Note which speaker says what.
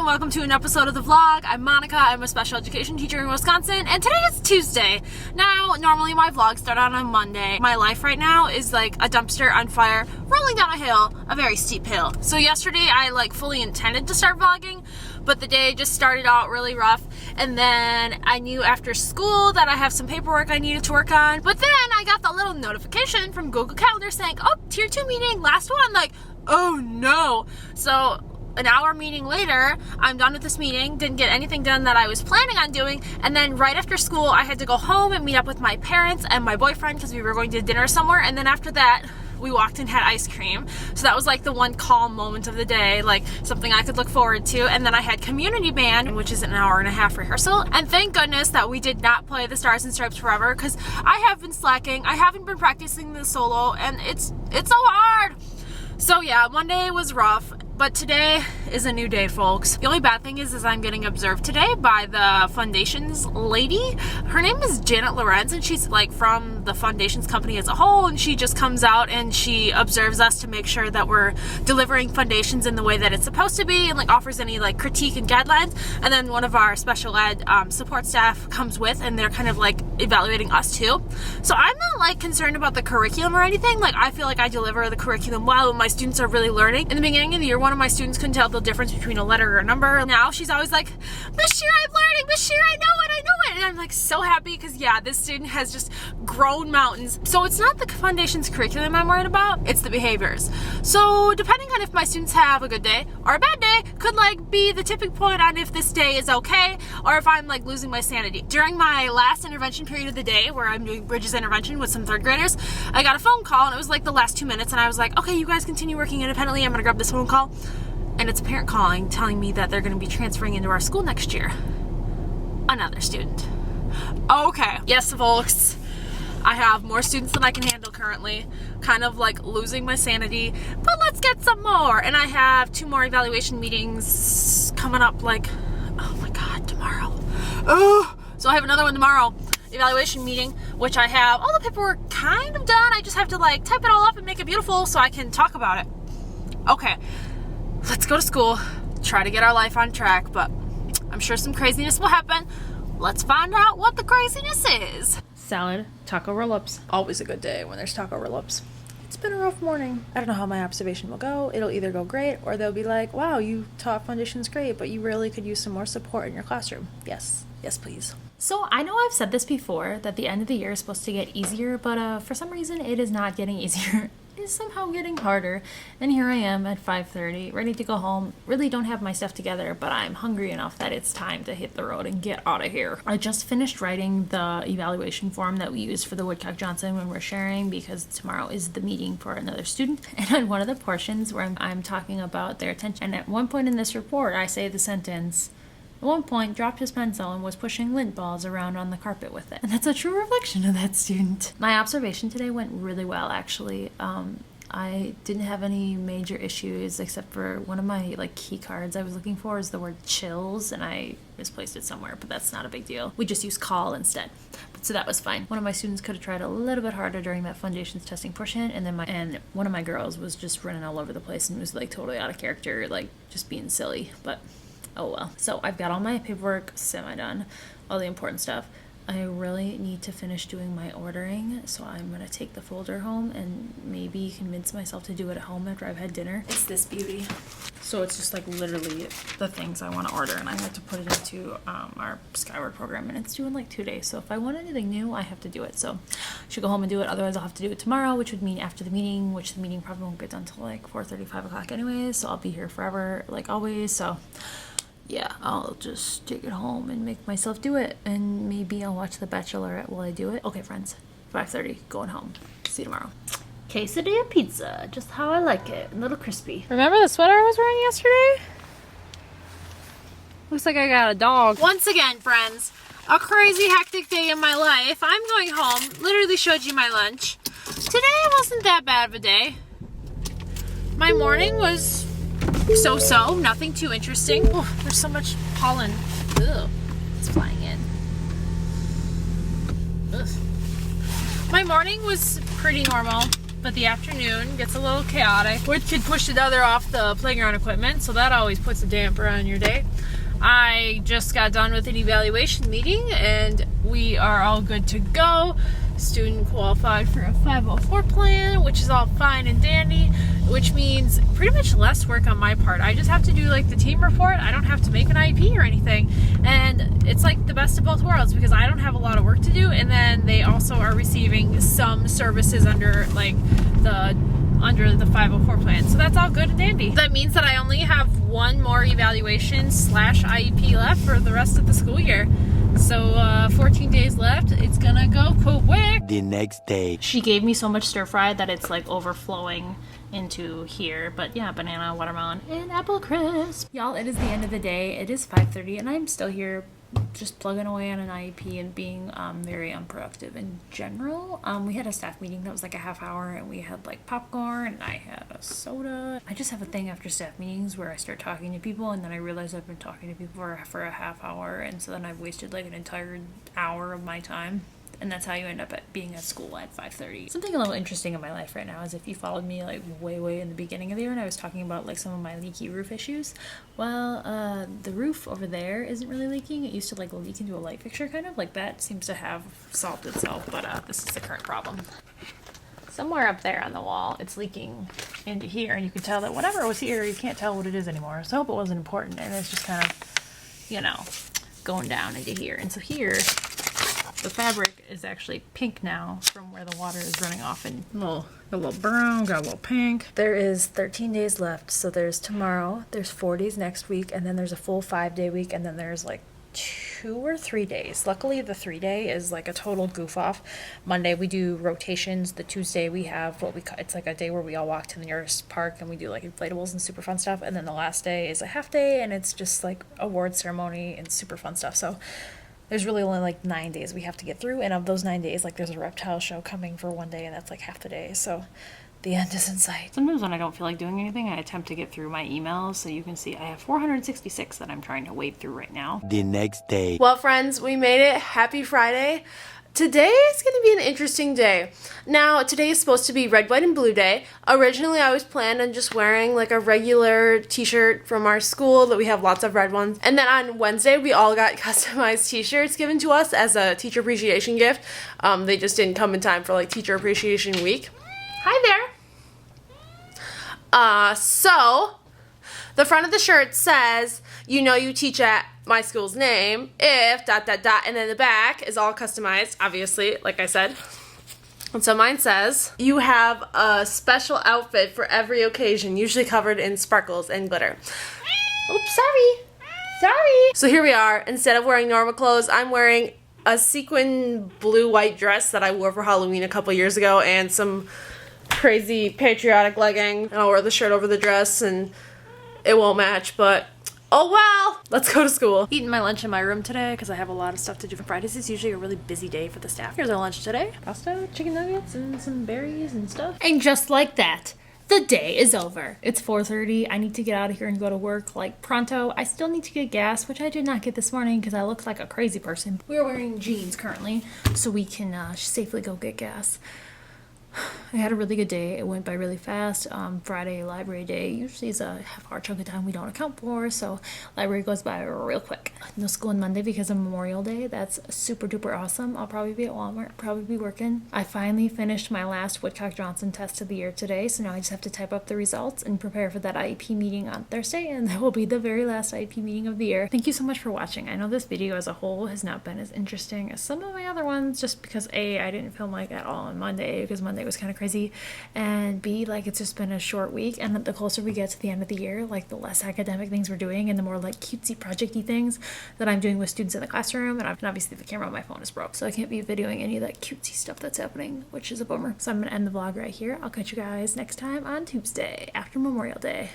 Speaker 1: and welcome to an episode of the vlog. I'm Monica. I'm a special education teacher in Wisconsin, and today is Tuesday. Now, normally my vlogs start on a Monday. My life right now is like a dumpster on fire, rolling down a hill, a very steep hill. So yesterday I fully intended to start vlogging, but the day just started out really rough, and then I knew after school that I have some paperwork I needed to work on, but then I got the little notification from Google Calendar saying, oh, tier 2 meeting, last one, oh no. So an hour meeting later, I'm done with this meeting, didn't get anything done that I was planning on doing, and then right after school I had to go home and meet up with my parents and my boyfriend because we were going to dinner somewhere, and then after that we walked and had ice cream. So that was the one calm moment of the day, something I could look forward to. And then I had community band, which is an hour and a half rehearsal, and thank goodness that we did not play the Stars and Stripes Forever because I have been slacking. I haven't been practicing the solo, and it's so hard. So yeah, Monday was rough, but today is a new day, folks. The only bad thing is I'm getting observed today by the Foundations lady. Her name is Janet Lorenz, and she's from the Foundations company as a whole, and she just comes out and she observes us to make sure that we're delivering foundations in the way that it's supposed to be, and offers any critique and guidelines. And then one of our special ed support staff comes with, and they're kind of evaluating us too. So I'm not concerned about the curriculum or anything. I feel I deliver the curriculum well, and my students are really learning. In the beginning of the year, one of my students couldn't tell the difference between a letter or a number. Now she's always like, Miss Shear, I'm learning, Miss Shear, I know it. And I'm so happy because yeah, this student has just grown mountains. So it's not the Foundations curriculum I'm worried about, it's the behaviors. So depending on if my students have a good day or a bad day could be the tipping point on if this day is okay or if I'm losing my sanity. During my last intervention period of the day, where I'm doing Bridges intervention with some third graders, I got a phone call, and it was the last 2 minutes, and I was like, okay, you guys continue working independently, I'm gonna grab this phone call. And it's a parent calling, telling me that they're gonna be transferring into our school next year. Another student. Okay, yes folks, I have more students than I can handle currently, kind of losing my sanity, but let's get some more. And I have 2 more evaluation meetings coming up oh my god, tomorrow. Oh, so I have another one tomorrow, evaluation meeting, which I have all the paperwork kind of done. I just have to type it all up and make it beautiful so I can talk about it. Okay, let's go to school, try to get our life on track, but I'm sure some craziness will happen. Let's find out what the craziness is. Salad, taco roll-ups. Always a good day when there's taco roll-ups. It's been a rough morning. I don't know how my observation will go. It'll either go great, or they'll be like, wow, you taught Foundations great, but you really could use some more support in your classroom. Yes, please.
Speaker 2: So I know I've said this before, that the end of the year is supposed to get easier, but for some reason it is not getting easier. It's somehow getting harder. And here I am at 5:30, ready to go home. Really don't have my stuff together, but I'm hungry enough that it's time to hit the road and get out of here. I just finished writing the evaluation form that we use for the Woodcock Johnson when we're sharing, because tomorrow is the meeting for another student. And on one of the portions where I'm talking about their attention, and at one point in this report I say the sentence, at one point dropped his pencil and was pushing lint balls around on the carpet with it. And that's a true reflection of that student. My observation today went really well, actually. I didn't have any major issues except for one of my key cards I was looking for is the word chills, and I misplaced it somewhere, but that's not a big deal. We just use call instead. So that was fine. One of my students could have tried a little bit harder during that Foundations testing portion, and then one of my girls was just running all over the place and was totally out of character, just being silly, but oh well. So I've got all my paperwork semi-done, all the important stuff. I really need to finish doing my ordering, so I'm going to take the folder home and maybe convince myself to do it at home after I've had dinner. It's this beauty. So it's just literally the things I want to order, and I have to put it into our Skyward program, and it's due in 2 days. So if I want anything new, I have to do it. So I should go home and do it. Otherwise, I'll have to do it tomorrow, which would mean after the meeting, which the meeting probably won't get done until 4:30, 5 o'clock anyways. So I'll be here forever, like always. So yeah, I'll just take it home and make myself do it, and maybe I'll watch The Bachelorette while I do it. Okay, friends, 5:30, going home. See you tomorrow. Quesadilla pizza, just how I like it, a little crispy.
Speaker 1: Remember the sweater I was wearing yesterday? Looks like I got a dog. Once again, friends, a crazy hectic day in my life. I'm going home, literally showed you my lunch. Today wasn't that bad of a day. My morning was so-so, nothing too interesting. Oh, there's so much pollen. Ugh, it's flying in. Ugh. My morning was pretty normal. but the afternoon gets a little chaotic. One kid pushed another off the playground equipment, so that always puts a damper on your day. I just got done with an evaluation meeting and we are all good to go. Student qualified for a 504 plan, which is all fine and dandy, which means pretty much less work on my part. I just have to do like the team report. I don't have to make an IEP or anything. And it's like the best of both worlds because I don't have a lot of work to do, and then they also are receiving some services under the 504 plan. So that's all good and dandy. That means that I only have one more evaluation / IEP left for the rest of the school year. So 14 days left. It's gonna go quick.
Speaker 3: The next day.
Speaker 2: She gave me so much stir fry that it's like overflowing into here. But yeah, banana, watermelon, and apple crisp. Y'all, it is the end of the day. It is 5:30 and I'm still here just plugging away on an IEP and being very unproductive in general. We had a staff meeting that was like a half hour and we had like popcorn and I had a soda. I just have a thing after staff meetings where I start talking to people and then I realize I've been talking to people for a half hour, and so then I've wasted like an entire hour of my time. And that's how you end up being at school at 5:30. Something a little interesting in my life right now is if you followed me like way in the beginning of the year and I was talking about like some of my leaky roof issues. Well, the roof over there isn't really leaking. It used to like leak into a light fixture kind of. Like that seems to have solved itself, but this is the current problem. Somewhere up there on the wall, it's leaking into here, and you can tell that whatever was here, you can't tell what it is anymore. So I hope it wasn't important, and it's just kind of, you know, going down into here. And so here, the fabric is actually pink now from where the water is running off, and got a little brown, got a little pink. There is 13 days left, so there's tomorrow, there's 4 days next week, and then there's a full 5-day week, and then there's like 2 or 3 days. Luckily, the 3-day is like a total goof off. Monday we do rotations. The Tuesday we have it's like a day where we all walk to the nearest park and we do like inflatables and super fun stuff. And then the last day is a half day and it's just like award ceremony and super fun stuff. So there's really only like 9 days we have to get through, and of those 9 days, like there's a reptile show coming for one day and that's like half the day. So the end is in sight. Sometimes when I don't feel like doing anything, I attempt to get through my emails. So you can see I have 466 that I'm trying to wade through right now.
Speaker 3: The next day.
Speaker 4: Well, friends, we made it. Happy Friday. Today is going to be an interesting day. Now, today is supposed to be Red, White, and Blue Day. Originally, I was planned on just wearing like a regular t-shirt from our school that we have lots of red ones. And then on Wednesday, we all got customized t-shirts given to us as a teacher appreciation gift. They just didn't come in time for like Teacher Appreciation Week. Hi there. So the front of the shirt says, you know you teach at my school's name if ... and then the back is all customized, obviously, like I said. And so mine says, you have a special outfit for every occasion, usually covered in sparkles and glitter. Oops, sorry. So here we are. Instead of wearing normal clothes, I'm wearing a sequin blue-white dress that I wore for Halloween a couple years ago and some crazy patriotic legging, and I'll wear the shirt over the dress and it won't match, but oh well, let's go to school.
Speaker 2: Eating my lunch in my room today because I have a lot of stuff to do. Fridays is usually a really busy day for the staff. Here's our lunch today. Pasta, chicken nuggets, and some berries and stuff. And just like that, the day is over. It's 4:30. I need to get out of here and go to work like pronto. I still need to get gas, which I did not get this morning because I looked like a crazy person. We are wearing jeans currently so we can safely go get gas. I had a really good day. It went by really fast. Friday, library day, usually is a half-hour chunk of time we don't account for, so library goes by real quick. No school on Monday because of Memorial Day. That's super duper awesome. I'll probably be at Walmart, probably be working. I finally finished my last Woodcock-Johnson test of the year today, so now I just have to type up the results and prepare for that IEP meeting on Thursday, and that will be the very last IEP meeting of the year. Thank you so much for watching. I know this video as a whole has not been as interesting as some of my other ones, just because A, I didn't film like at all on Monday, because Monday was kind of crazy, and B, like it's just been a short week, and the closer we get to the end of the year, like the less academic things we're doing and the more like cutesy projecty things that I'm doing with students in the classroom. And obviously the camera on my phone is broke, so I can't be videoing any of that cutesy stuff that's happening, which is a bummer. So I'm gonna end the vlog right here. I'll catch you guys next time on Tuesday after Memorial Day.